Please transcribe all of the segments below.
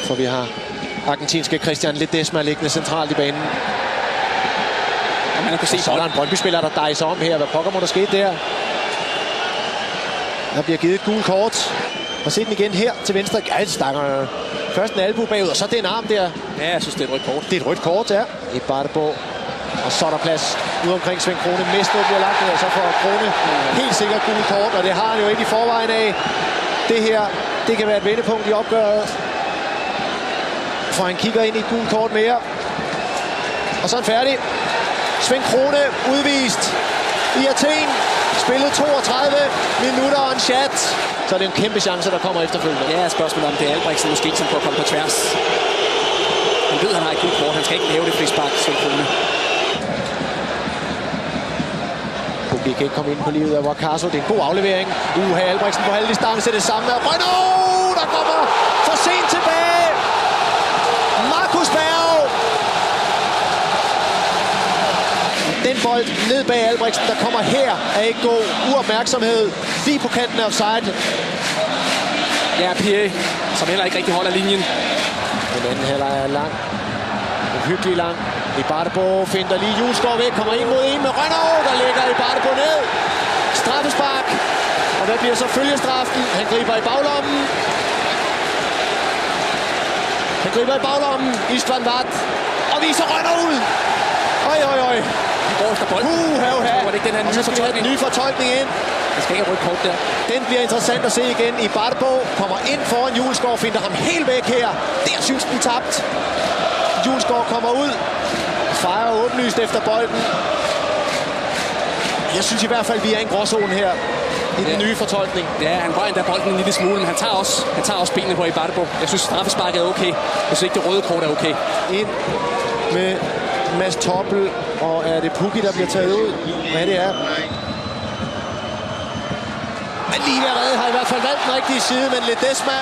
For vi har argentinske Christian Ledesma liggende centralt i banen. Og man kan se, så er der en Brøndby-spiller, der dejser om her. Hvad pokker må der ske der? Der bliver givet et gult kort. Og se den igen her til venstre. Ja, det stanger først en albu bagud, og så det en arm der. Ja, jeg synes, det er et rødt kort. Det er et rødt kort, ja. I Bartebo. Og så er der plads ude omkring Svend Krone. Mesno bliver lagt ned, og så får Krone helt sikkert gult kort. Og det har han jo ikke i forvejen af. Det her, det kan være et vendepunkt i opgøret. For han kigger ind i et gult kort mere. Og så er han færdig. Svend Krone udvist i Athen. Spillet 32 minutter og en chat. Så er det en kæmpe chance, der kommer efterfølgende. Ja, spørgsmålet om det er Albrechtsen måske som på at komme på tværs. Han ved, han har et gult kort. Han skal ikke lave det frispark, Svend Krone. Vi kan ikke komme ind på livet af Wakaso. Det er en god aflevering. Albrechtsen på halv distance. Det samme er Rønno, der kommer for sent tilbage. Markus Berg. Den bold ned bag Albrechtsen, der kommer her, er ikke god. Uopmærksomhed. Lige på kanten af offside. Ja, Pierre, som heller ikke rigtig holder linjen. Den anden halvleg er lang. En hyggelig lang. I Bartebo finder lige Julesgaard væk, kommer ind mod en med Rønno, der ligger i Bartebo ned. Straffespark. Og hvad bliver så følgestraffen? Han griber i baglommen. Istvan Watt. Og viser Rønno ud. Oj. Går efter bolden. Var det ikke den her nye fortolkning? Ny fortolkning ind. Der skal ikke have rødt kort der. Den bliver interessant at se igen. I Bartebo kommer ind foran Julesgaard, finder ham helt væk her. Der synes den tabt. Julesgaard kommer ud. Fejrer åbenlyst efter bolden. Jeg synes i hvert fald, vi er i en gråzone her i den nye fortolkning. Ja, han rører endda bolden en lille smule, men han tager også benene på i Bartebo. Jeg synes, straffesparket er okay. Jeg synes ikke, det røde kort er okay. Ind med Mads Toppel, og er det Pukki, der bliver taget ud? Hvad det er? Men lige ved at redde har i hvert fald valgt den rigtige side, men Ledesma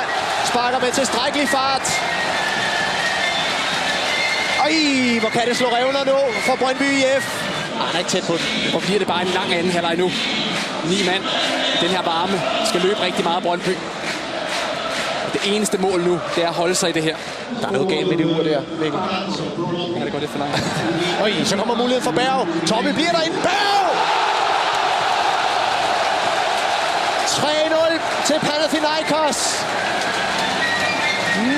sparker med tilstrækkelig fart. Hvor kan det slå revner nu for Brøndby IF? Han er ikke tæt på den. Hvor bliver det bare en lang anden halvleg nu. 9 mand. Den her varme skal løbe rigtig meget Brøndby. Det eneste mål nu, det er at holde sig i det her. Der er noget galt med det ur der, Mikkel. Ja, det går lidt for langt. Så kommer muligheden for Berg. Tommy bliver derinde. Berg! 3-0 til Panathinaikos.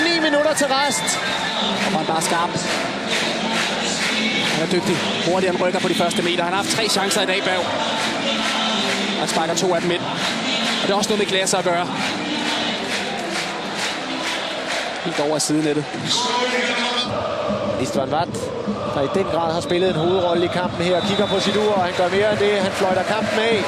9 minutter til rest. Og han bare skarp. Han er dygtig. Hurtigt han rykker på de første meter. Han har haft 3 chancer i dag, Berg. Han sparker 2 af dem ind. Og det er også noget med glasser at gøre. Helt over af sidenettet. Istvan Watt, der i den grad har spillet en hovedrolle i kampen her, kigger på sit ur, og han gør mere end det. Han fløjter kampen af.